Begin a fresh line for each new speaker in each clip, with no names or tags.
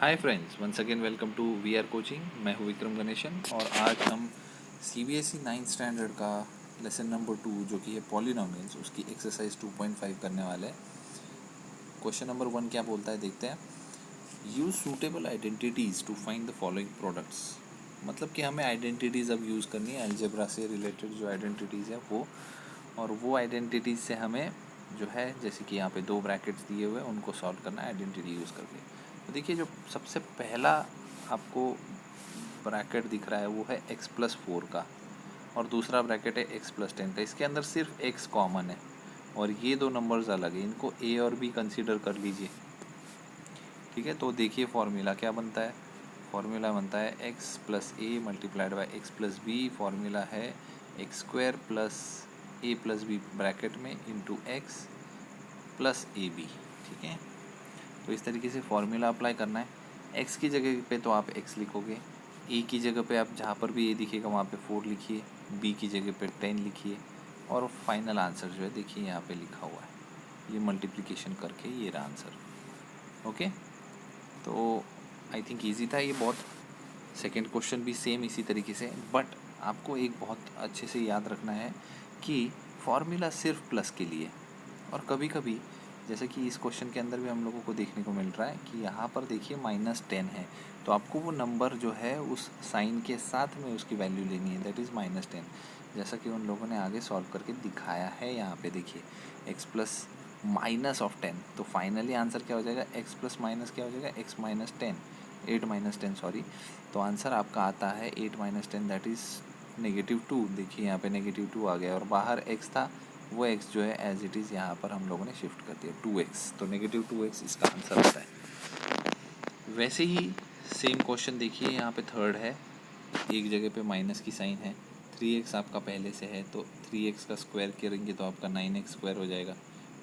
Hi friends, once again welcome to we are coaching. मैं हूँ विक्रम गणेशन और आज हम सीबीएसई 9th स्टैंडर्ड का लेसन नंबर 2 जो कि है पॉलिनोमियल्स, उसकी एक्सरसाइज 2.5 करने वाले हैं। क्वेश्चन नंबर 1 क्या बोलता है देखते हैं। Use suitable identities to find the following products. मतलब कि हमें आइडेंटिटीज़ अब यूज़ करनी है, अलजेब्रा से रिलेटेड जो आइडेंटिटीज़ है वो, और वो आइडेंटिटीज़ से हमें जो है, जैसे कि यहाँ पे 2 ब्रैकेट्स दिए हुए हैं, उनको सॉल्व करना है आइडेंटिटी यूज़ करके। तो देखिए, जो सबसे पहला आपको ब्रैकेट दिख रहा है वो है x+4 का, और दूसरा ब्रैकेट है x+10 का। इसके अंदर सिर्फ x कॉमन है और ये दो नंबर्स अलग है, इनको a और b कंसीडर कर लीजिए। ठीक है, तो देखिए फॉर्मूला क्या बनता है। फॉर्मूला बनता है x+a multiplied by x+b। Formula है x² प्लस a+b ब्रैकेट में इंटू x प्लस ab। ठीक है, तो इस तरीके से फॉर्मूला अप्लाई करना है। x की जगह पे तो आप x लिखोगे, a की जगह पे आप जहाँ पर भी a दिखेगा वहाँ पे 4 लिखिए, b की जगह पे 10 लिखिए, और फाइनल आंसर जो है देखिए यहाँ पे लिखा हुआ है, ये मल्टीप्लिकेशन करके ये रहा आंसर। ओके, तो आई थिंक ईजी था ये बहुत। सेकेंड क्वेश्चन भी सेम इसी तरीके से, बट आपको एक बहुत अच्छे से याद रखना है कि फॉर्मूला सिर्फ प्लस के लिए। और कभी कभी जैसे कि इस क्वेश्चन के अंदर भी हम लोगों को देखने को मिल रहा है कि यहाँ पर देखिए -10 है, तो आपको वो नंबर जो है उस साइन के साथ में उसकी वैल्यू लेनी है, दैट इज़ -10, जैसा कि उन लोगों ने आगे सॉल्व करके दिखाया है। यहाँ पे देखिए x प्लस माइनस ऑफ 10, तो फाइनली आंसर क्या हो जाएगा, x प्लस माइनस क्या हो जाएगा, x -10, 8 - 10 सॉरी। तो आंसर आपका आता है 8 - 10, दैट इज़ -2। देखिए यहाँ पे -2 आ गया, और बाहर x था, वो x जो है एज इट इज़ यहाँ पर हम लोगों ने शिफ्ट कर दिया 2x, तो -2x इसका आंसर आता है। वैसे ही सेम क्वेश्चन देखिए, यहाँ पे थर्ड है, एक जगह पे माइनस की साइन है, 3x आपका पहले से है, तो 3x का स्क्वायर करेंगे तो आपका 9x² हो जाएगा,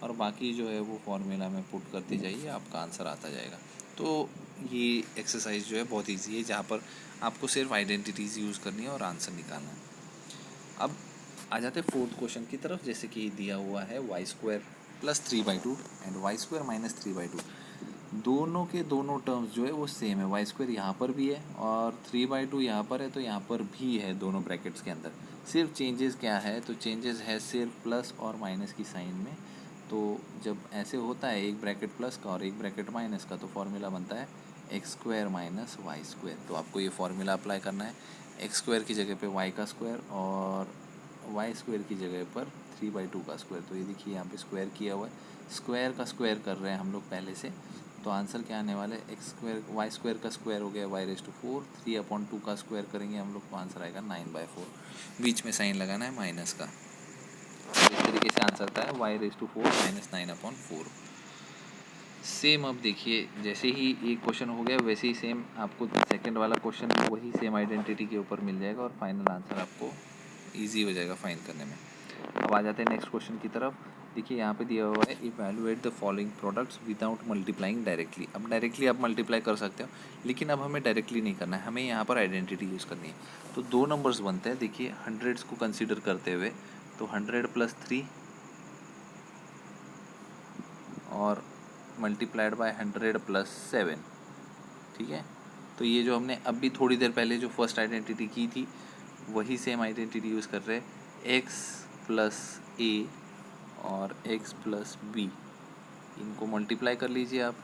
और बाकी जो है वो फॉर्मूला में पुट करते जाइए, आपका आंसर आता जाएगा। तो ये एक्सरसाइज जो है बहुत ईजी है, जहाँ पर आपको सिर्फ आइडेंटिटीज़ यूज़ करनी है और आंसर निकालना है। अब आ जाते हैं फोर्थ क्वेश्चन की तरफ। जैसे कि दिया हुआ है y² plus 3/2 and y² minus 3/2, दोनों के दोनों टर्म्स जो है वो सेम है। y² यहाँ पर भी है और 3/2 यहाँ पर है, तो यहाँ पर भी है दोनों ब्रैकेट्स के अंदर। सिर्फ चेंजेस क्या है, तो चेंजेस है सिर्फ प्लस और माइनस की साइन में। तो जब ऐसे होता है एक ब्रैकेट प्लस का और एक ब्रैकेट माइनस का, तो फॉर्मूला बनता है x² माइनस y²। तो आपको ये फॉर्मूला अप्लाई करना है, x² की जगह पे y का स्क्वायर और y² की जगह पर 3/2 का स्क्वायर। तो ये देखिए यहाँ पे स्क्वायर किया हुआ है, स्क्वायर का स्क्वायर कर रहे हैं हम लोग पहले से। तो आंसर क्या आने वाला है, y² का स्क्वायर हो गया y⁴, 3/2 का स्क्वायर करेंगे हम लोग, तो आंसर आएगा 9/4। बीच में साइन लगाना है माइनस का। तो इस तरीके से आंसर आता है y⁴ माइनस 9/4। सेम अब देखिए, जैसे ही ये क्वेश्चन हो गया वैसे ही सेम आपको सेकंड वाला क्वेश्चन वही सेम आइडेंटिटी के ऊपर मिल जाएगा, और फाइनल आंसर आपको ईजी हो जाएगा फाइंड करने में। अब आ जाते हैं नेक्स्ट क्वेश्चन की तरफ। देखिए यहाँ पे दिया हुआ है, evaluate the following products without multiplying directly. अब डायरेक्टली आप मल्टीप्लाई कर सकते हो, लेकिन अब हमें डायरेक्टली नहीं करना है, हमें यहाँ पर आइडेंटिटी यूज़ करनी है। तो दो नंबर्स बनते हैं, देखिए हंड्रेड्स को कंसिडर करते हुए, तो 100 + 3 और मल्टीप्लाइड बाय 100 + 7। ठीक है, तो ये जो हमने अभी थोड़ी देर पहले जो फर्स्ट आइडेंटिटी की थी, वही सेम आइडेंटिटी यूज़ कर रहे हैं, x + a और x + b, इनको मल्टीप्लाई कर लीजिए आप।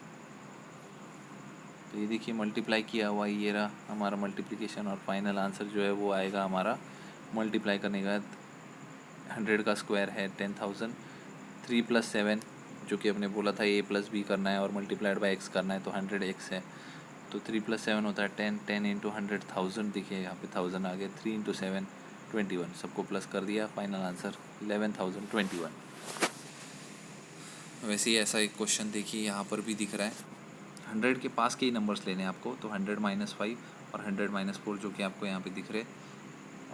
तो ये देखिए मल्टीप्लाई किया हुआ, ये रहा हमारा मल्टीप्लिकेशन, और फाइनल आंसर जो है वो आएगा हमारा मल्टीप्लाई करने के बाद। 100 का स्क्वायर है 10,000, 3 + 7 जो कि हमने बोला था a + b करना है और मल्टीप्लाइड बाय x करना है, तो 100x है, तो 3 + 7 होता है 10, 10 × 100,000, देखिए यहाँ पे 1000 आ गया, 3 × 7 21, सबको प्लस कर दिया, फाइनल आंसर 11,021। वैसे ही ऐसा एक क्वेश्चन देखिए यहाँ पर भी दिख रहा है, 100 के पास के ही नंबर्स लेने हैं आपको, तो 100 - 5 और 100 - 4 जो कि आपको यहाँ पे दिख रहे,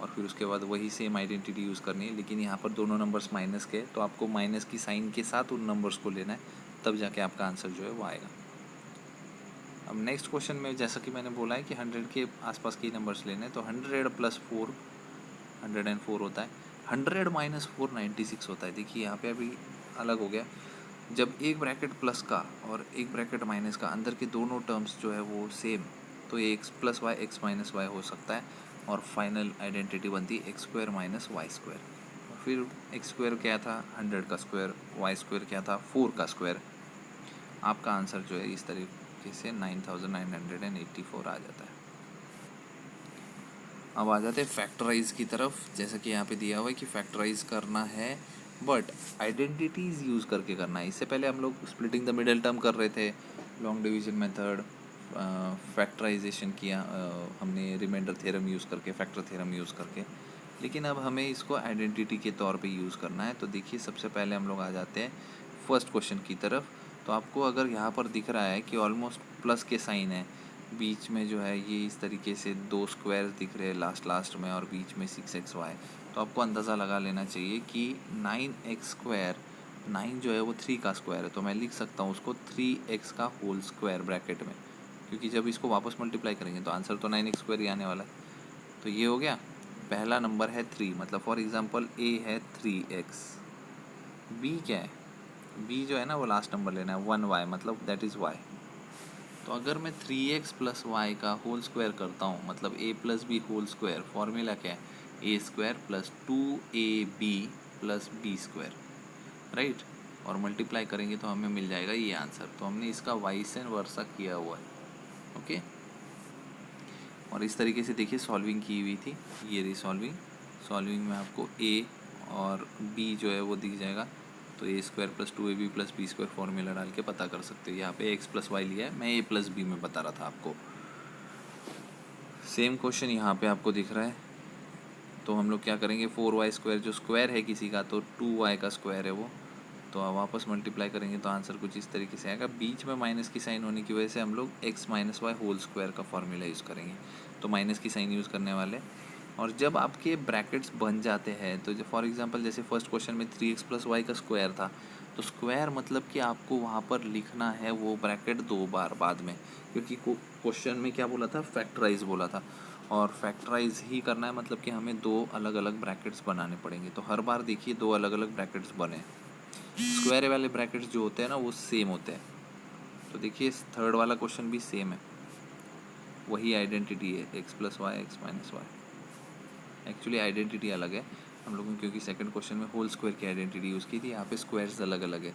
और फिर उसके बाद वही सेम आइडेंटिटी यूज़ करनी है, लेकिन यहाँ पर दोनों नंबर्स माइनस के, तो आपको माइनस की साइन के साथ उन नंबर्स को लेना है, तब जाके आपका आंसर जो है वो आएगा। अब नेक्स्ट क्वेश्चन में जैसा कि मैंने बोला है कि 100 के आसपास के ही नंबर्स लेने हैं, तो 100 + 4 104 होता है, 100 - 4 96 होता है। देखिए यहाँ पे अभी अलग हो गया, जब एक ब्रैकेट प्लस का और एक ब्रैकेट माइनस का अंदर के दोनों टर्म्स जो है वो सेम, तो ये x plus y x minus y हो सकता है और फाइनल आइडेंटिटी बनती है x square minus y square. फिर एक्स स्क्वायर क्या था 100 का स्क्वायर, वाई स्क्वायर क्या था 4 का स्क्वायर। आपका आंसर जो है इस तरीके से 9984 आ जाता है। अब आ जाते हैं फैक्टराइज की तरफ। जैसा कि यहाँ पे दिया हुआ है कि फैक्टराइज करना है बट आइडेंटिटीज़ यूज़ करके करना है। इससे पहले हम लोग स्प्लिटिंग द मिडल टर्म कर रहे थे, लॉन्ग डिवीजन मेथड, फैक्टराइजेशन किया हमने रिमाइंडर थ्योरम यूज़ करके, फैक्टर थ्योरम यूज़ करके। लेकिन अब हमें इसको आइडेंटिटी के तौर पे यूज़ करना है। तो देखिए सबसे पहले हम लोग आ जाते हैं फर्स्ट क्वेश्चन की तरफ। तो आपको अगर यहाँ पर दिख रहा है कि ऑलमोस्ट प्लस के साइन है, बीच में जो है ये इस तरीके से 2 स्क्वायर दिख रहे हैं लास्ट में, और बीच में 6xy, तो आपको अंदाज़ा लगा लेना चाहिए कि 9x स्क्वायर, 9 जो है वो 3 का स्क्वायर है, तो मैं लिख सकता हूँ उसको 3x का होल स्क्वायर ब्रैकेट में, क्योंकि जब इसको वापस मल्टीप्लाई करेंगे तो आंसर तो 9x स्क्वायर ही आने वाला है। तो ये हो गया। पहला नंबर है 3, मतलब फॉर एग्जांपल a है 3x, b क्या है, b जो है ना वो लास्ट नंबर लेना है 1y, मतलब दैट इज़ y। तो अगर मैं 3x प्लस वाई का होल स्क्वायर करता हूँ, मतलब a plus B whole square, formula क्या है A square plus 2ab plus B square, right. और मल्टीप्लाई करेंगे तो हमें मिल जाएगा ये आंसर। तो हमने इसका y से वर्सा किया हुआ है, ओके। और इस तरीके से देखिए सॉल्विंग की हुई थी, ये रही सॉल्विंग में आपको a और b जो है वो दिख जाएगा। तो A square plus 2ab plus B square formula डाल के पता कर सकते हो। यहाँ पे एक्स प्लस वाई लिया है, मैं a प्लस बी में बता रहा था आपको। सेम क्वेश्चन यहाँ पे आपको दिख रहा है। तो हम लोग क्या करेंगे, 4y स्क्वायर जो स्क्वायर है किसी का, तो 2y का स्क्वायर है वो, तो अब वापस मल्टीप्लाई करेंगे तो आंसर कुछ इस तरीके से आएगा। बीच में माइनस की साइन होने की वजह से हम लोग x minus y whole square का फॉर्मूला यूज़ करेंगे, तो माइनस की साइन यूज़ करने वाले। और जब आपके ब्रैकेट्स बन जाते हैं, तो जो फॉर एग्जांपल जैसे फर्स्ट क्वेश्चन में 3x प्लस वाई का स्क्वायर था, तो स्क्वायर मतलब कि आपको वहाँ पर लिखना है वो ब्रैकेट 2 बार बाद में, क्योंकि क्वेश्चन में क्या बोला था, फैक्टराइज बोला था, और फैक्टराइज ही करना है, मतलब कि हमें 2 अलग अलग ब्रैकेट्स बनाने पड़ेंगे। तो हर बार देखिए 2 अलग अलग ब्रैकेट्स बने, स्क्वायर वाले ब्रैकेट्स जो होते हैं ना वो सेम होते हैं। तो देखिए थर्ड वाला क्वेश्चन भी सेम है, वही आइडेंटिटी है x plus y x minus y. Actually identity अलग है हम लोगों ने, क्योंकि सेकंड क्वेश्चन में होल स्क्वायर की आइडेंटिटी यूज़ की थी, यहाँ पे स्क्वायर्स अलग अलग है।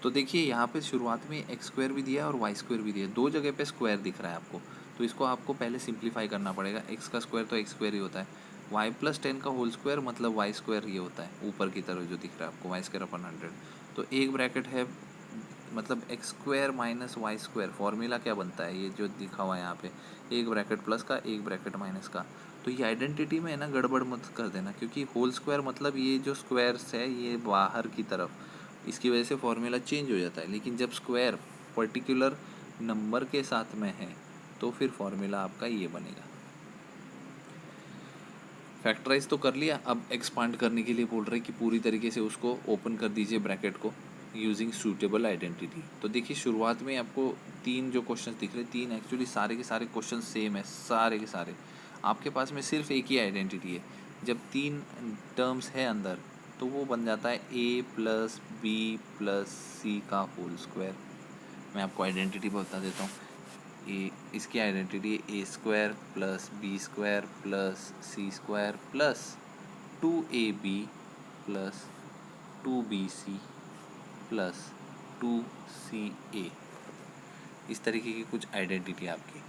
तो देखिए यहाँ पे शुरुआत में एक्स स्क्वायर भी दिया है और वाई स्क्वायर भी दिया है, 2 जगह पे स्क्वायर दिख रहा है आपको। तो इसको आपको पहले सिंप्लीफाई करना पड़ेगा। एक्स का स्क्वायर तो एक्स स्क्वायर ही होता है, वाई प्लस 10 का होल स्क्वायर मतलब वाई स्क्वायर ये होता है, ऊपर की तरफ जो दिख रहा है आपको वाई स्क्वायर अपन 100। तो एक ब्रैकेट है, मतलब x square minus y square, formula क्या बनता है ये जो दिखा हुआ है यहाँ पे, एक ब्रैकेट प्लस का एक ब्रैकेट माइनस का। तो ये आइडेंटिटी में है ना गड़बड़ मत कर देना, क्योंकि होल स्क्वायर मतलब ये जो स्क्वायर्स है ये बाहर की तरफ, इसकी वजह से फॉर्मूला चेंज हो जाता है। लेकिन जब स्क्वायर पर्टिकुलर नंबर के साथ में है तो फिर फॉर्मूला आपका ये बनेगा। फैक्टराइज तो कर लिया, अब एक्सपांड करने के लिए बोल रहे हैं कि पूरी तरीके से उसको ओपन कर दीजिए ब्रैकेट को यूजिंग सूटेबल आइडेंटिटी। तो देखिए शुरुआत में आपको 3 जो क्वेश्चन दिख रहे हैं, 3 एक्चुअली सारे के सारे क्वेश्चन सेम है, सारे के सारे। आपके पास में सिर्फ एक ही आइडेंटिटी है। जब 3 टर्म्स है अंदर तो वो बन जाता है a प्लस बी प्लस सी का होल स्क्वायर। मैं आपको आइडेंटिटी बता देता हूँ। इसकी identity A square plus B square plus C square plus 2ab plus 2bc plus 2ca, इस तरीके की कुछ आइडेंटिटी आपकी,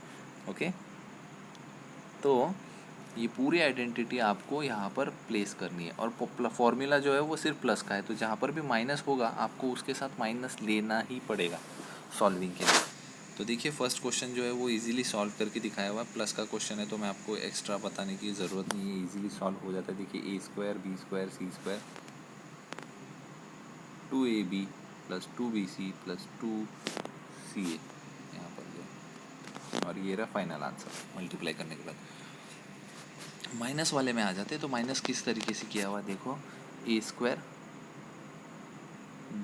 ओके। तो ये पूरी आइडेंटिटी आपको यहाँ पर प्लेस करनी है, और फॉर्मूला जो है वो सिर्फ प्लस का है, तो जहाँ पर भी माइनस होगा आपको उसके साथ माइनस लेना ही पड़ेगा सॉल्विंग के लिए। तो देखिए फर्स्ट क्वेश्चन जो है वो इजीली सॉल्व करके दिखाया हुआ है, प्लस का क्वेश्चन है तो मैं आपको एक्स्ट्रा बताने की ज़रूरत नहीं है, इजीली सॉल्व हो जाता है। देखिए A square B square C square 2ab plus 2bc plus 2ca यहाँ पर जो, और ये रहा फाइनल आंसर मल्टीप्लाई करने के बाद। माइनस वाले में आ जाते हैं, तो माइनस किस तरीके से किया हुआ देखो, ए स्क्वायर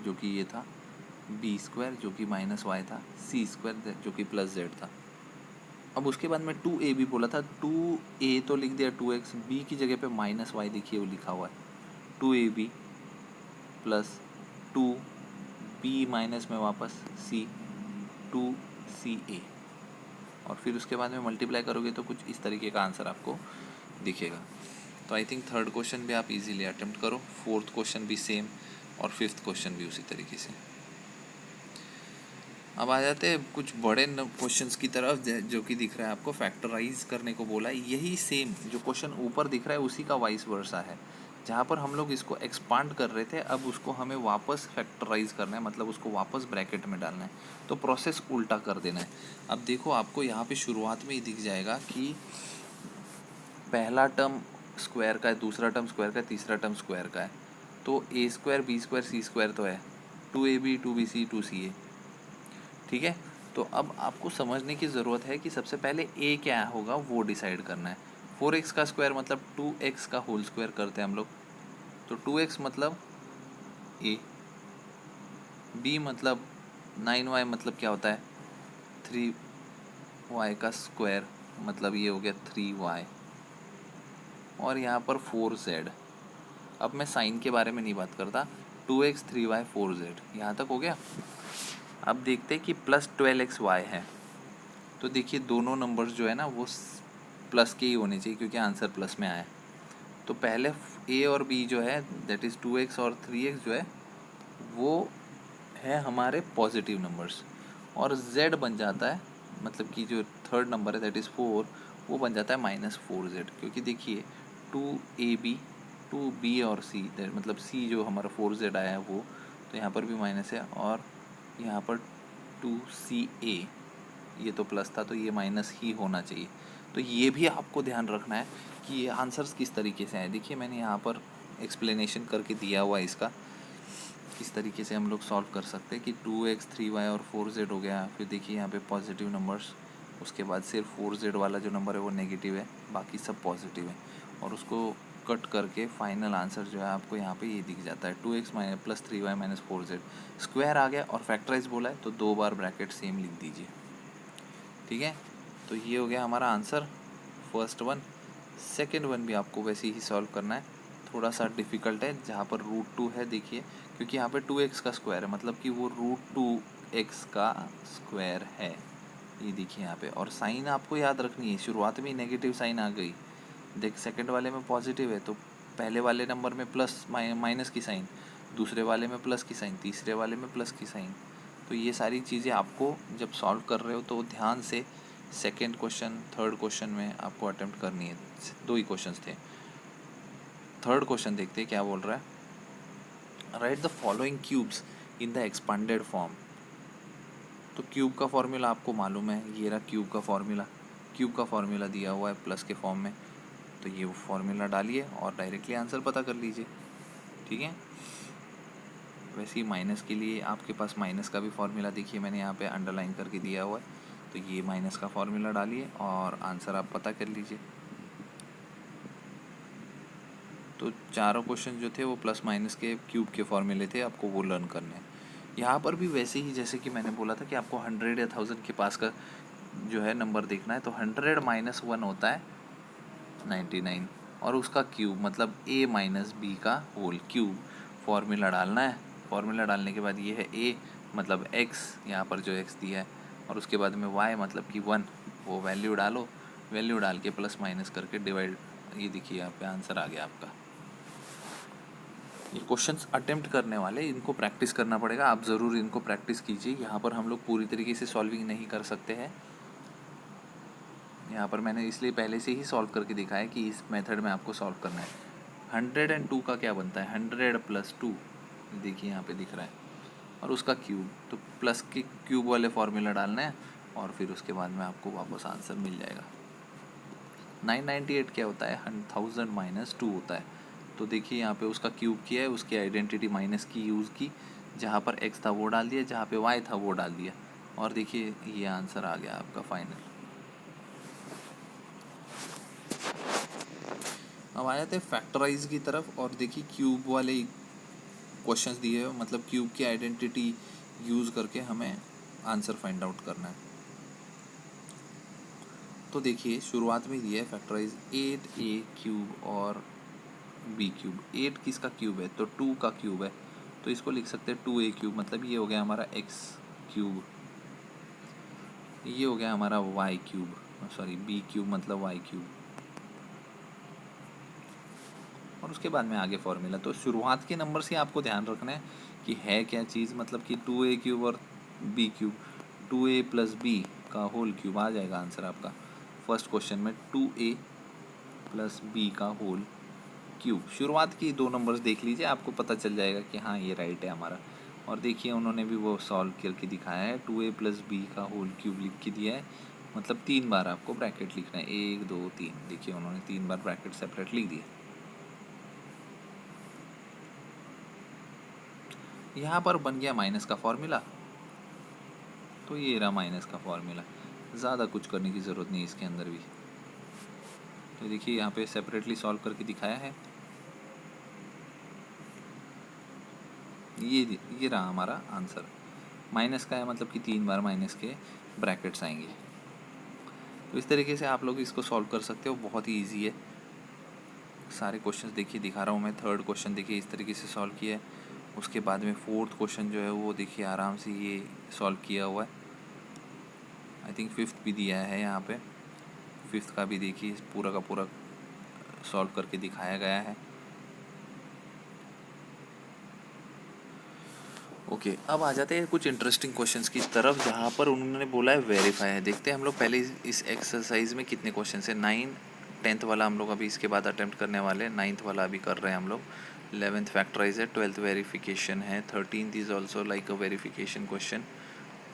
जो कि ये था, बी स्क्वायर जो कि माइनस वाई था, सी स्क्वायर जो कि प्लस जेड था। अब उसके बाद में 2ab बोला था, 2a तो लिख दिया 2x, b की जगह पे माइनस वाई देखिए वो लिखा हुआ है 2ab प्लस 2 पी माइनस में वापस सी, 2CA, और फिर उसके बाद में मल्टीप्लाई करोगे तो कुछ इस तरीके का आंसर आपको दिखेगा। तो आई थिंक थर्ड क्वेश्चन भी आप इजीली अटेम्प्ट करो, फोर्थ क्वेश्चन भी सेम, और फिफ्थ क्वेश्चन भी उसी तरीके से। अब आ जाते हैं कुछ बड़े क्वेश्चंस की तरफ, जो कि दिख रहा है आपको फैक्टराइज करने को बोला है। यही सेम जो क्वेश्चन ऊपर दिख रहा है उसी का वाइस वर्सा है। जहाँ पर हम लोग इसको एक्सपांड कर रहे थे, अब उसको हमें वापस फैक्टराइज करना है, मतलब उसको वापस ब्रैकेट में डालना है। तो प्रोसेस उल्टा कर देना है। अब देखो, आपको यहाँ पे शुरुआत में ही दिख जाएगा कि पहला टर्म स्क्वायर का है, दूसरा टर्म स्क्वायर का है, तीसरा टर्म स्क्वायर का है। तो A square B square C square तो है, 2AB 2BC 2CA, ठीक है। तो अब आपको समझने की ज़रूरत है कि सबसे पहले ए क्या होगा वो डिसाइड करना है। 4x का स्क्वायर मतलब 2x का होल स्क्वायर करते हैं हम लोग, तो 2x मतलब ए, बी मतलब 9y मतलब क्या होता है 3y का स्क्वायर, मतलब ये हो गया 3y, और यहाँ पर 4z। अब मैं साइन के बारे में नहीं बात करता, 2x 3y 4z, यहाँ तक हो गया। अब देखते हैं कि प्लस 12xy है, तो देखिए दोनों नंबर्स जो है ना वो प्लस के ही होने चाहिए क्योंकि आंसर प्लस में आया है। तो पहले ए और बी जो है दैट इज़ 2x और 3x जो है वो है हमारे पॉजिटिव नंबर्स, और z बन जाता है, मतलब कि जो थर्ड नंबर है दैट इज़ 4, वो बन जाता है -4z, क्योंकि देखिए 2AB 2B और C, मतलब C जो हमारा 4z आया है वो, तो यहाँ पर भी माइनस है, और यहाँ पर 2CA, ये तो प्लस था तो ये माइनस ही होना चाहिए। तो ये भी आपको ध्यान रखना है कि ये आंसर्स किस तरीके से आए। देखिए मैंने यहाँ पर एक्सप्लेनेशन करके दिया हुआ है इसका, किस तरीके से हम लोग सॉल्व कर सकते हैं कि 2x 3y और 4z हो गया। फिर देखिए यहाँ पे पॉजिटिव नंबर्स, उसके बाद सिर्फ 4z वाला जो नंबर है वो नेगेटिव है, बाकी सब पॉजिटिव है, और उसको कट करके फाइनल आंसर जो है आपको यहाँ पे ये दिख जाता है 2x + 3y - 4z। स्क्वायर आ गया और फैक्टराइज बोला है तो 2 बार ब्रैकेट सेम लिख दीजिए, ठीक है। तो ये हो गया हमारा answer first one. Second one भी आपको वैसे ही सॉल्व करना है, थोड़ा सा डिफ़िकल्ट है, जहाँ पर √2 है देखिए, क्योंकि यहाँ पे 2x का स्क्वायर है, मतलब कि वो √2x का स्क्वायर है, ये देखिए यहाँ पे। और साइन आपको याद रखनी है, शुरुआत में ही नेगेटिव साइन आ गई, देख सेकंड वाले में पॉजिटिव है तो पहले वाले नंबर में प्लस माइनस की साइन, दूसरे वाले में प्लस की साइन, तीसरे वाले में प्लस की साइन। तो ये सारी चीज़ें आपको जब सॉल्व कर रहे हो तो ध्यान से सेकंड क्वेश्चन थर्ड क्वेश्चन में आपको अटेम्प्ट करनी है। 2 ही क्वेश्चंस थे। थर्ड क्वेश्चन देखते हैं क्या बोल रहा है। Right the following cubes in the expanded form. तो क्यूब का फॉर्मूला आपको मालूम है, ये रहा क्यूब का फॉर्मूला। क्यूब का फॉर्मूला दिया हुआ है प्लस के फॉर्म में, तो ये फॉर्मूला डालिए और डायरेक्टली आंसर पता कर लीजिए, ठीक है। वैसे ही माइनस के लिए आपके पास माइनस का भी फॉर्मूला देखिए मैंने यहाँ पे अंडरलाइन करके दिया हुआ है, तो ये माइनस का फॉर्मूला डालिए और आंसर आप पता कर लीजिए। तो चारों क्वेश्चन जो थे वो प्लस माइनस के क्यूब के फॉर्मूले थे, आपको वो लर्न करने हैं। यहाँ पर भी वैसे ही जैसे कि मैंने बोला था कि आपको 100 या 1000 के पास का जो है नंबर देखना है, तो 100 - 1 होता है 99, और उसका क्यूब मतलब a - b का होल क्यूब फॉर्मूला डालना है। फॉर्मूला डालने के बाद ये है a मतलब x, यहाँ पर जो x दिया है, और उसके बाद में y मतलब कि 1, वो वैल्यू डालो, वैल्यू डाल के प्लस माइनस करके डिवाइड, ये देखिए यहाँ पे आंसर आ गया आपका। ये क्वेश्चंस अटेम्प्ट करने वाले, इनको प्रैक्टिस करना पड़ेगा, आप ज़रूर इनको प्रैक्टिस कीजिए। यहाँ पर हम लोग पूरी तरीके से सॉल्विंग नहीं कर सकते हैं, यहाँ पर मैंने इसलिए पहले से ही सॉल्व करके दिखाया कि इस मेथड में आपको सॉल्व करना है। 102 का क्या बनता है 100 + 2, देखिए यहाँ पे दिख रहा है, और उसका क्यूब, तो प्लस के क्यूब वाले फॉर्मूला डालना है और फिर उसके बाद में आपको वापस आंसर मिल जाएगा। 998 क्या होता है 1000 - 2 होता है, तो देखिए यहाँ पे उसका क्यूब किया है, उसकी आइडेंटिटी माइनस की यूज़ की, जहाँ पर x था वो डाल दिया, जहाँ पे y था वो डाल दिया, और देखिए ये आंसर आ गया आपका फाइनल। अब आ जाते हैं फैक्टराइज की तरफ, और देखिए क्यूब वाले क्वेश्चंस दिए हुए, मतलब क्यूब की आइडेंटिटी यूज़ करके हमें आंसर फाइंड आउट करना है। तो देखिए शुरुआत में दिया है फैक्टराइज 8a³ और b³। 8 किसका क्यूब है तो 2 का क्यूब है, तो तो इसको लिख सकते हैं 2a³ मतलब ये हो गया हमारा x³, ये हो गया हमारा y³, सॉरी b³ मतलब y³, और उसके बाद में आगे फॉर्मूला। तो शुरुआत के नंबर से आपको ध्यान रखना है कि है क्या चीज़, मतलब कि 2a³ और b³, 2a + b का होल क्यूब आ जाएगा आंसर आपका फर्स्ट क्वेश्चन में, 2a + b का होल क्यूब। शुरुआत की दो नंबर्स देख लीजिए, आपको पता चल जाएगा कि हाँ ये राइट है हमारा। और देखिए उन्होंने भी वो सॉल्व करके दिखाया है, 2a + b का होल क्यूब लिख के दिया है, मतलब 3 बार आपको ब्रैकेट लिखना है, 1 2 3। देखिए उन्होंने 3 बार ब्रैकेट सेपरेट लिख दिया। यहाँ पर बन गया माइनस का फॉर्मूला, तो ये रहा माइनस का फॉर्मूला, ज़्यादा कुछ करने की ज़रूरत नहीं इसके अंदर भी। तो देखिए यहाँ पे सेपरेटली सॉल्व करके दिखाया है, ये रहा हमारा आंसर। माइनस का है मतलब कि 3 बार माइनस के ब्रैकेट्स आएंगे। तो इस तरीके से आप लोग इसको सॉल्व कर सकते हो, बहुत ही ईजी है। सारे क्वेश्चंस देखिए दिखा रहा हूँ मैं। थर्ड क्वेश्चन देखिए इस तरीके से सॉल्व किया है, उसके बाद में फोर्थ क्वेश्चन जो है वो देखिए आराम से ये सॉल्व किया हुआ है। आई थिंक फिफ्थ भी दिया है यहाँ पे, फिफ्थ का भी देखिए पूरा का पूरा सॉल्व करके दिखाया गया है। ओके अब आ जाते हैं कुछ इंटरेस्टिंग क्वेश्चंस की तरफ, जहाँ पर उन्होंने बोला है वेरीफाई है। देखते हैं हम लोग पहले इस एक्सरसाइज में कितने क्वेश्चन है। 9 10th वाला हम लोग अभी इसके बाद अटेम्प्ट करने वाले हैं, 9th वाला अभी कर रहे हैं हम लोग। 11th फैक्टराइज है, 12th वेरिफिकेशन है, 13th is also like a verification question,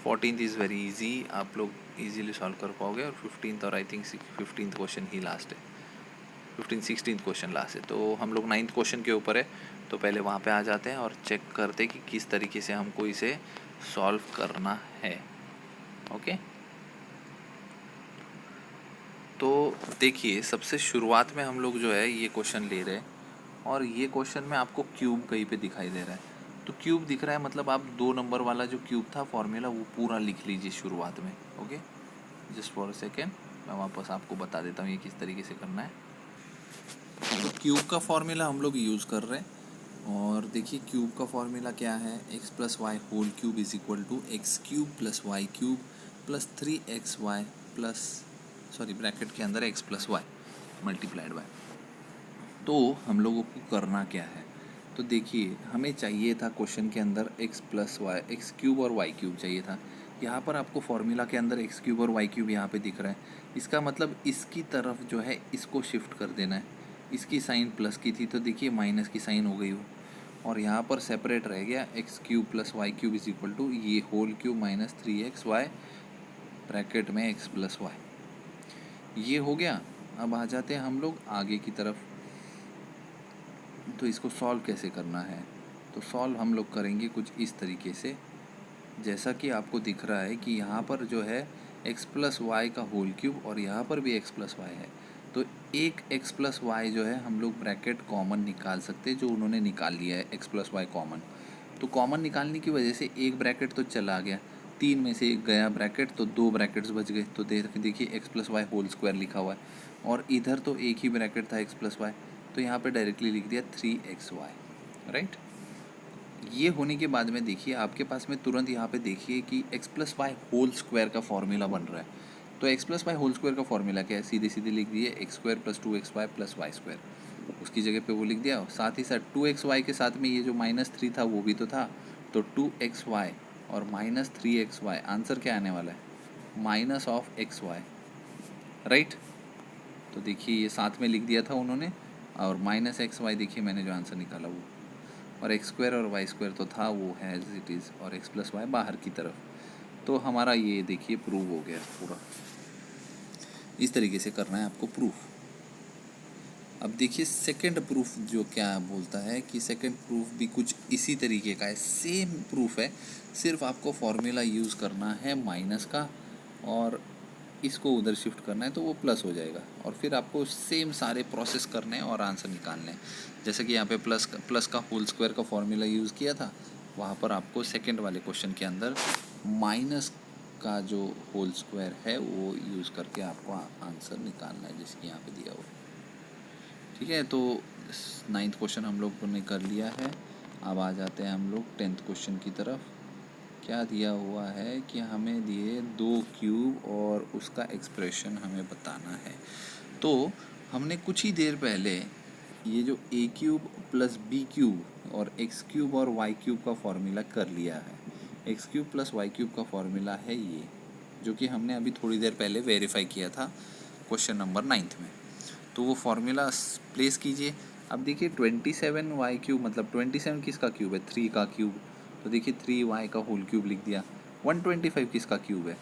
14th is very easy, आप लोग ईजिली सॉल्व कर पाओगे, और 15th और I think 15th question he last है, 15 16 क्वेश्चन लास्ट है। तो हम लोग 9th क्वेश्चन के ऊपर है, तो पहले वहाँ पे आ जाते हैं और चेक करते हैं कि किस तरीके से हमको इसे सॉल्व करना है। ओके तो देखिए सबसे शुरुआत में हम लोग जो है ये क्वेश्चन ले रहे हैं, और ये क्वेश्चन में आपको क्यूब कहीं पे दिखाई दे रहा है। तो क्यूब दिख रहा है मतलब आप 2 नंबर वाला जो क्यूब था फॉर्मूला वो पूरा लिख लीजिए शुरुआत में। Okay just for a second मैं वापस आपको बता देता हूँ ये किस तरीके से करना है। तो क्यूब का फॉर्मूला हम लोग यूज़ कर रहे हैं, और देखिए क्यूब का फॉर्मूला क्या है, x + y whole cube is equal to x³ + y³ + 3xy plus, sorry bracket के अंदर x + y मल्टीप्लाइड बाय। तो हम लोगों को करना क्या है, तो देखिए हमें चाहिए था क्वेश्चन के अंदर x + y, x³ और y³ चाहिए था। यहाँ पर आपको फॉर्मूला के अंदर x³ और y³ यहाँ पे दिख रहा है, इसका मतलब इसकी तरफ जो है इसको शिफ्ट कर देना है। इसकी साइन प्लस की थी तो देखिए माइनस की साइन हो गई हो, और यहाँ पर सेपरेट रह गया x³ + y³ is equal to ये whole cube minus 3xy bracket में x + y, ये हो गया। अब आ जाते हैं हम लोग आगे की तरफ, तो इसको सॉल्व कैसे करना है, तो सॉल्व हम लोग करेंगे कुछ इस तरीके से, जैसा कि आपको दिख रहा है कि यहाँ पर जो है x + y का होल क्यूब और यहाँ पर भी x + y है, तो एक x + y जो है हम लोग ब्रैकेट कॉमन निकाल सकते हैं, जो उन्होंने निकाल लिया है x + y कॉमन। तो कॉमन निकालने की वजह से एक ब्रैकेट तो चला गया, 3 में से एक गया ब्रैकेट, तो 2 ब्रैकेट्स बच गए। तो देखिए x + y होल स्क्वायर लिखा हुआ है, और इधर तो एक ही ब्रैकेट था x + y, तो यहाँ पे डायरेक्टली लिख दिया 3xy, राइट। ये होने के बाद में देखिए आपके पास में तुरंत यहाँ पे देखिए कि x + y होल स्क्वायर का फॉर्मूला बन रहा है। तो x + y होल स्क्वायर का फॉर्मूला क्या है, सीधे सीधे लिख दिए x² + 2xy + y², उसकी जगह पे वो लिख दिया। साथ ही साथ 2xy के साथ में ये जो -3 था वो भी तो था, तो 2xy और -3xy, आंसर क्या आने वाला है, -xy, राइट। तो देखिए ये साथ में लिख दिया था उन्होंने, और -xy देखिए मैंने जो आंसर निकाला वो, और x² और y² तो था वो है एज इट इज़, और x + y बाहर की तरफ। तो हमारा ये देखिए प्रूव हो गया पूरा। इस तरीके से करना है आपको प्रूफ। अब देखिए सेकंड प्रूफ जो क्या बोलता है कि सेकंड प्रूफ भी कुछ इसी तरीके का है, सेम प्रूफ है, सिर्फ आपको फॉर्मूला यूज़ करना है माइनस का, और इसको उधर शिफ्ट करना है तो वो प्लस हो जाएगा, और फिर आपको सेम सारे प्रोसेस करने हैं और आंसर निकालने हैं। जैसे कि यहाँ पे प्लस का होल स्क्वायर का फॉर्मूला यूज़ किया था, वहाँ पर आपको सेकंड वाले क्वेश्चन के अंदर माइनस का जो होल स्क्वायर है वो यूज़ करके आपको आंसर निकालना है, जैसे कि यहाँ पे दिया हुआ है। ठीक है, तो 9th क्वेश्चन हम लोगों ने कर लिया है। अब आ जाते हैं हम लोग 10th क्वेश्चन की तरफ। क्या दिया हुआ है कि हमें दिए 2 क्यूब और उसका एक्सप्रेशन हमें बताना है। तो हमने कुछ ही देर पहले ये जो a cube plus b cube और एक्स क्यूब और वाई क्यूब का फॉर्मूला कर लिया है। X cube plus y cube का फॉर्मूला है ये, जो कि हमने अभी थोड़ी देर पहले वेरीफाई किया था क्वेश्चन नंबर 9 में। तो वो फार्मूला प्लेस कीजिए। अब देखिए 27 वाई क्यूब मतलब 27 किसका क्यूब है, 3 का क्यूब। तो देखिए 3 वाई का होल क्यूब लिख दिया। 125 किसका क्यूब है,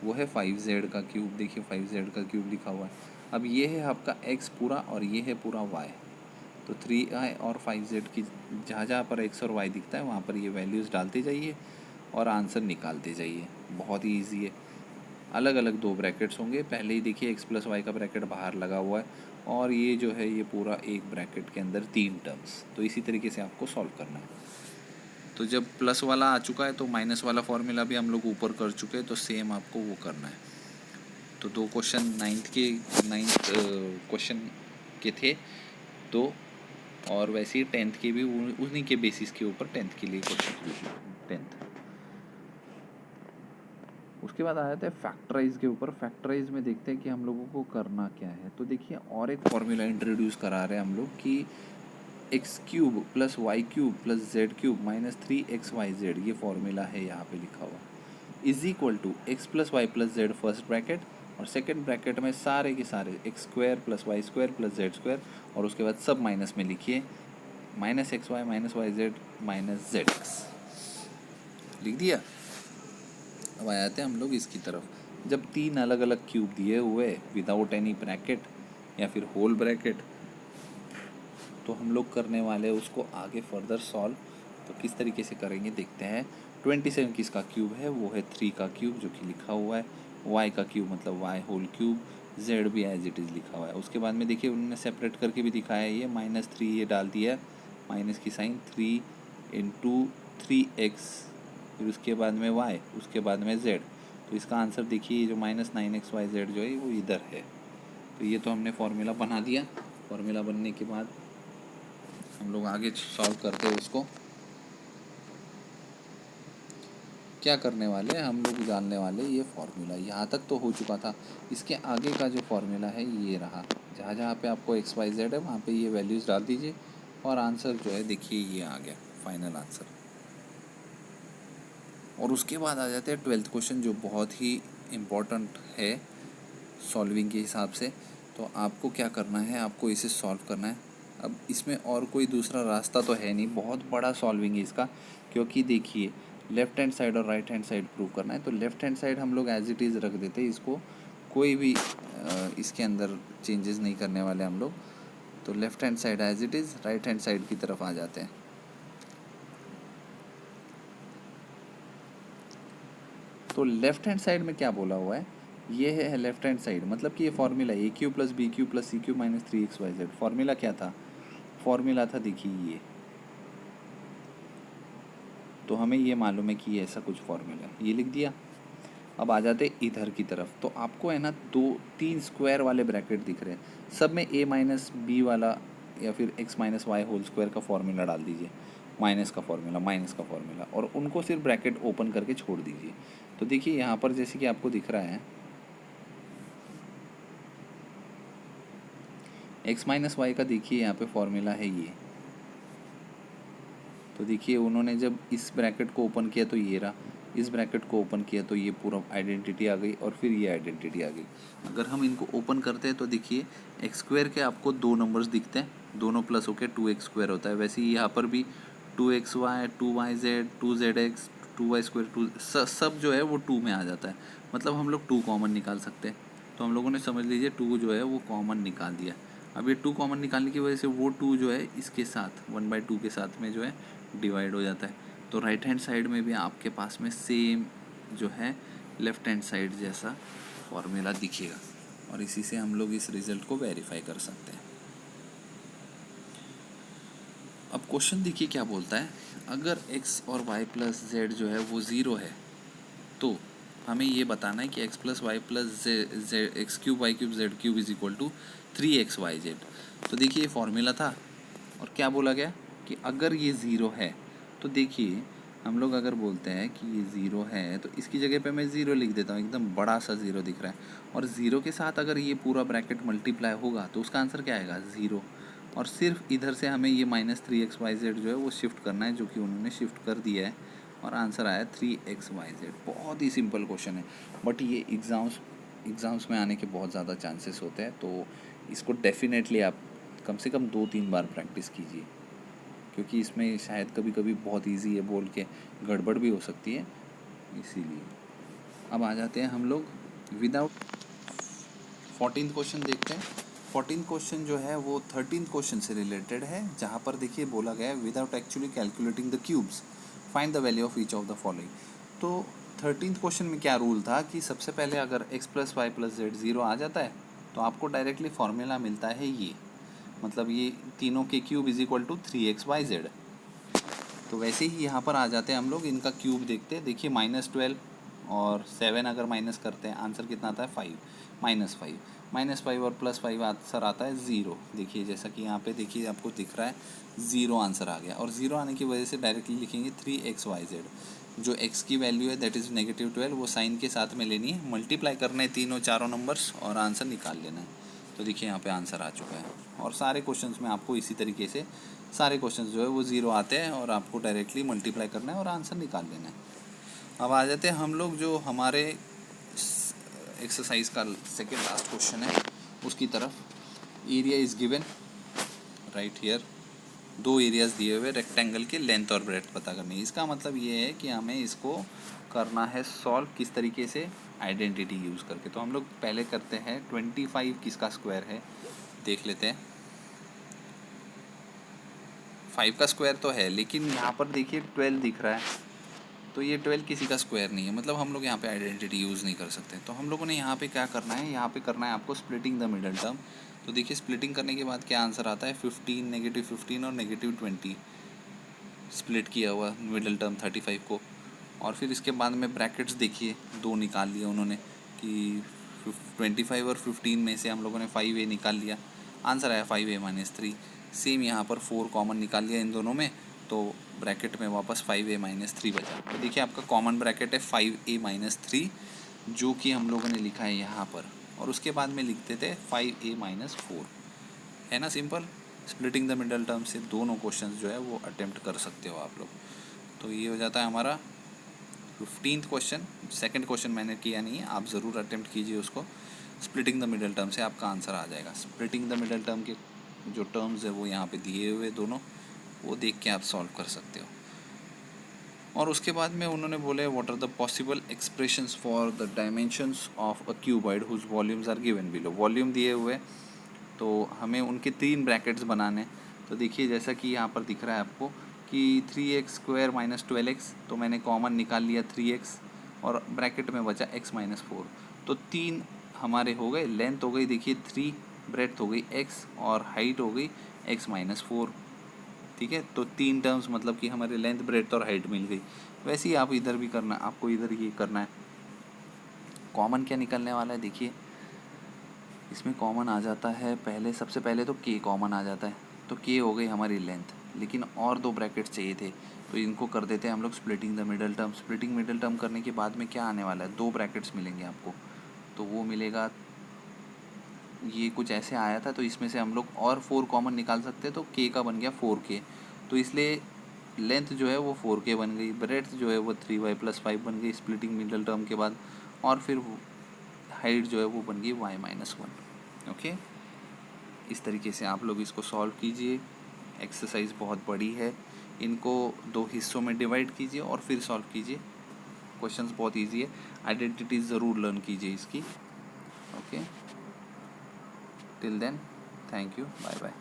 वो है 5z का क्यूब। देखिए 5z का क्यूब लिखा हुआ है। अब ये है आपका x पूरा और ये है पूरा y। तो 3i और 5z की जहाँ जहाँ पर x और y दिखता है वहाँ पर ये वैल्यूज़ डालते जाइए और आंसर निकालते जाइए। बहुत ही ईजी है। अलग अलग 2 ब्रैकेट्स होंगे। पहले ही देखिए x प्लस वाई का ब्रैकेट बाहर लगा हुआ है और ये जो है ये पूरा एक ब्रैकेट के अंदर 3 टर्म्स। तो इसी तरीके से आपको सॉल्व करना है। तो जब प्लस वाला आ चुका है तो माइनस वाला फॉर्मूला भी हम लोग ऊपर कर चुके हैं, तो सेम आपको वो करना है। तो 2 क्वेश्चन 9th क्वेश्चन के थे तो, और वैसे ही 10th के भी उन्हीं के बेसिस के ऊपर 10th के लिए क्वेश्चन 10th। उसके बाद आ जाते हैं फैक्टराइज के ऊपर। फैक्टराइज में देखते हैं कि हम लोगों को करना क्या है। तो देखिए और एक फॉर्मूला इंट्रोड्यूस करा रहे हैं हम लोग कि x cube plus y cube plus z cube minus 3xyz, ये फॉर्मूला है यहाँ पे लिखा हुआ, is equal to x plus y plus z first bracket और सेकंड ब्रैकेट में सारे के सारे x square plus y square plus z square, और उसके बाद सब माइनस में लिखिए minus x y minus y z minus z x, लिख दिया। अब आ जाते हैं हम लोग इसकी तरफ। जब 3 अलग अलग क्यूब दिए हुए विदाउट एनी ब्रैकेट या फिर होल ब्रैकेट, तो हम लोग करने वाले उसको आगे फर्दर सॉल्व। तो किस तरीके से करेंगे देखते हैं। 27 किसका क्यूब है, वो है 3 का क्यूब जो कि लिखा हुआ है। y का क्यूब मतलब y होल क्यूब, z भी एज इट इज़ लिखा हुआ है। उसके बाद में देखिए उन्होंने सेपरेट करके भी दिखाया है, ये -3 ये डाल दिया है, माइनस की साइन 3 इंटू 3x, फिर उसके बाद में y, उसके बाद में z। तो इसका आंसर देखिए जो -9xyz जो है वो इधर है। तो ये तो हमने फॉर्मूला बना दिया। फॉर्मूला बनने के बाद हम लोग आगे सॉल्व करते हैं उसको। क्या करने वाले हैं हम लोग, जानने वाले ये फॉर्मूला। यहाँ तक तो हो चुका था। इसके आगे का जो फॉर्मूला है ये रहा। जहाँ जहाँ पे आपको xyz है वहाँ पे ये वैल्यूज़ डाल दीजिए और आंसर जो है देखिए ये आ गया फाइनल आंसर। और उसके बाद आ जाते हैं 12th क्वेश्चन, जो बहुत ही इम्पोर्टेंट है सॉल्विंग के हिसाब से। तो आपको क्या करना है, आपको इसे सॉल्व करना है। अब इसमें और कोई दूसरा रास्ता तो है नहीं, बहुत बड़ा सॉल्विंग है इसका, क्योंकि देखिए लेफ़्ट हैंड साइड और राइट हैंड साइड प्रूव करना है। तो लेफ़्ट हैंड साइड हम लोग एज इट इज़ रख देते हैं, इसको कोई भी इसके अंदर चेंजेस नहीं करने वाले हम लोग। तो left hand side as it is, right hand side की तरफ आ जाते हैं। तो लेफ़्ट हैंड साइड में क्या बोला हुआ है, ये है लेफ़्ट हैंड साइड, मतलब कि ये formula A cube plus B cube plus C cube minus 3xyz। Formula क्या था, फॉर्मूला था देखिए ये। तो हमें ये मालूम है कि ये ऐसा कुछ फॉर्मूला है, ये लिख दिया। अब आ जाते इधर की तरफ। तो आपको है ना 2-3 स्क्वायर वाले ब्रैकेट दिख रहे हैं, सब में a माइनस बी वाला या फिर x minus y whole square का फॉर्मूला डाल दीजिए, माइनस का फॉर्मूला, और उनको सिर्फ ब्रैकेट ओपन करके छोड़ दीजिए। तो देखिए यहाँ पर जैसे कि आपको दिख रहा है x माइनस वाई का, देखिए यहाँ पे फॉर्मूला है ये। तो देखिए उन्होंने जब इस ब्रैकेट को ओपन किया तो ये रहा, इस ब्रैकेट को ओपन किया तो ये पूरा आइडेंटिटी आ गई, और फिर ये आइडेंटिटी आ गई। अगर हम इनको ओपन करते हैं तो देखिए एक्स स्क्वायर के आपको 2 नंबर्स दिखते हैं, दोनों प्लस होकर 2x स्क्वायर होता है। वैसे ही यहाँ पर भी 2xy 2yz 2zx 2y square 2 सब जो है वो 2 में आ जाता है। मतलब हम लोग 2 कॉमन निकाल सकते हैं। तो हम लोगों ने समझ लीजिए 2 जो है वो कॉमन निकाल दिया। अब ये 2 कॉमन निकालने की वजह से वो 2 जो है इसके साथ 1/2 के साथ में जो है डिवाइड हो जाता है। तो राइट हैंड साइड में भी आपके पास में सेम जो है लेफ़्ट हैंड साइड जैसा फॉर्मूला दिखेगा, और इसी से हम लोग इस रिज़ल्ट को वेरीफाई कर सकते हैं। अब क्वेश्चन देखिए क्या बोलता है, अगर x और y प्लस z जो है वो 0 है तो हमें ये बताना है कि x plus y plus x cube y cube z cube is equal to 3xyz। तो देखिए ये फॉर्मूला था, और क्या बोला गया कि अगर ये 0 है तो देखिए हम लोग अगर बोलते हैं कि ये ज़ीरो है तो इसकी जगह पे मैं ज़ीरो लिख देता हूँ, एकदम बड़ा सा ज़ीरो दिख रहा है। और ज़ीरो के साथ अगर ये पूरा ब्रैकेट मल्टीप्लाई होगा तो उसका आंसर क्या आएगा? ज़ीरो। और सिर्फ इधर से हमें ये -3xyz जो है वो शिफ्ट करना है, जो कि उन्होंने शिफ्ट कर दिया है और आंसर आया 3xyz। बहुत ही सिंपल क्वेश्चन है, बट ये एग्ज़ाम्स में आने के बहुत ज़्यादा चांसेस होते हैं, तो इसको डेफिनेटली आप कम से कम 2-3 बार प्रैक्टिस कीजिए, क्योंकि इसमें शायद कभी कभी बहुत इजी है बोल के गड़बड़ भी हो सकती है, इसीलिए। अब आ जाते हैं हम लोग विदाउट 14th क्वेश्चन देखते हैं। 14th क्वेश्चन जो है वो 13th क्वेश्चन से रिलेटेड है, जहाँ पर देखिए बोला गया है without actually calculating the cubes find the value of each of the following. तो 13th क्वेश्चन में क्या रूल था कि सबसे पहले अगर x + y + z 0 आ जाता है तो आपको डायरेक्टली फॉर्मूला मिलता है ये, मतलब ये तीनों के cube is equal to 3xyz। तो वैसे ही यहाँ पर आ जाते हैं हम लोग, इनका क्यूब देखते हैं। देखिए -12 और 7 अगर माइनस करते हैं आंसर कितना आता है? 5 -5 और +5 आंसर आता है 0। देखिए जैसा कि यहाँ पे देखिए आपको दिख रहा है 0 आंसर आ गया, और 0 आने की वजह से डायरेक्टली लिखेंगे 3xyz। जो x की वैल्यू है दैट इज़ -12, वो साइन के साथ में लेनी है, मल्टीप्लाई करना है तीनों चारों नंबर्स और आंसर निकाल लेना है। तो देखिए यहाँ पे आंसर आ चुका है। और सारे क्वेश्चंस में आपको इसी तरीके से सारे क्वेश्चंस जो है वो 0 आते हैं और आपको डायरेक्टली मल्टीप्लाई करना है और आंसर निकाल लेना है। अब आ जाते हैं हम लोग जो हमारे एक्सरसाइज का सेकेंड लास्ट क्वेश्चन है उसकी तरफ। Area is given right here. 2 areas दिए हुए रेक्टेंगल के, लेंथ और ब्रेड्थ पता करनी है। इसका मतलब ये है कि हमें इसको करना है सॉल्व किस तरीके से? आइडेंटिटी यूज़ करके। तो हम लोग पहले करते हैं 25 किसका स्क्वायर है देख लेते हैं। 5 का स्क्वायर तो है, लेकिन यहाँ पर देखिए 12 दिख रहा है, तो ये 12 किसी का स्क्वायर नहीं है, मतलब हम लोग यहाँ पे आइडेंटिटी यूज़ नहीं कर सकते। तो हम लोगों ने यहाँ पे क्या करना है, यहाँ पे करना है आपको स्प्लिटिंग द मिडल टर्म। तो देखिए स्प्लिटिंग करने के बाद क्या आंसर आता है? 15, -15 और -20 स्प्लिट किया हुआ मिडल टर्म 35 को। और फिर इसके बाद में ब्रैकेट्स देखिए 2 निकाल लिए उन्होंने कि 25 और 15 में से हम लोगों ने 5a निकाल लिया, आंसर आया 5a - 3। सेम यहाँ पर 4 कॉमन निकाल लिया इन दोनों में, तो ब्रैकेट में वापस 5a - 3 बचा। तो देखिए आपका कॉमन ब्रैकेट है 5a - 3, जो कि हम लोगों ने लिखा है यहाँ पर, और उसके बाद में लिखते थे 5a - 4। है ना simple? Splitting the middle term से दोनों क्वेश्चंस जो है वो अटेम्प्ट कर सकते हो आप लोग। तो ये हो जाता है हमारा 15th क्वेश्चन। सेकंड क्वेश्चन मैंने किया नहीं है, आप ज़रूर अटेम्प्ट कीजिए उसको। स्प्लिटिंग द मिडल टर्म से आपका आंसर आ जाएगा। स्प्लिटिंग द मिडल टर्म के जो टर्म्स है वो यहाँ पे दिए हुए दोनों, वो देख के आप सॉल्व कर सकते हो। और उसके बाद में उन्होंने बोले what are the possible expressions for the dimensions of a cuboid whose volumes are given below. Volume दिए हुए, तो हमें उनके 3 ब्रैकेट्स बनाने। तो देखिए जैसा कि यहाँ पर दिख रहा है आपको कि 3x² - 12x, तो मैंने कॉमन निकाल लिया 3x और ब्रैकेट में बचा x - 4। तो 3 हमारे हो गए, लेंथ हो गई देखिए 3, ब्रेड्थ हो गई x और हाइट हो गई x - 4। ठीक है, तो 3 टर्म्स मतलब कि हमारे लेंथ, ब्रेड्थ और हाइट मिल गई। वैसे ही आप इधर भी करना, आपको इधर ये करना है। कॉमन क्या निकलने वाला है देखिए, इसमें कॉमन आ जाता है पहले, सबसे पहले तो k कॉमन आ जाता है, तो k हो गई हमारी लेंथ, लेकिन और 2 ब्रैकेट चाहिए थे, तो इनको कर देते हैं हम लोग splitting the middle term. Splitting middle term करने के बाद में क्या आने वाला है? 2 ब्रैकेट्स मिलेंगे आपको, तो वो मिलेगा, ये कुछ ऐसे आया था, तो इसमें से हम लोग और 4 कॉमन निकाल सकते हैं, तो k का बन गया 4k। तो इसलिए लेंथ जो है वो 4k बन गई, ब्रेड्थ जो है वो 3y + 5 बन गई स्प्लिटिंग मिडल टर्म के बाद, और फिर हाइट जो है वो बन गई y - 1। ओके, इस तरीके से आप लोग इसको सॉल्व कीजिए। एक्सरसाइज बहुत बड़ी है, इनको 2 हिस्सों में डिवाइड कीजिए और फिर सॉल्व कीजिए। क्वेश्चंस बहुत इजी है, आइडेंटिटी ज़रूर लर्न कीजिए इसकी। Okay, till then thank you, bye bye.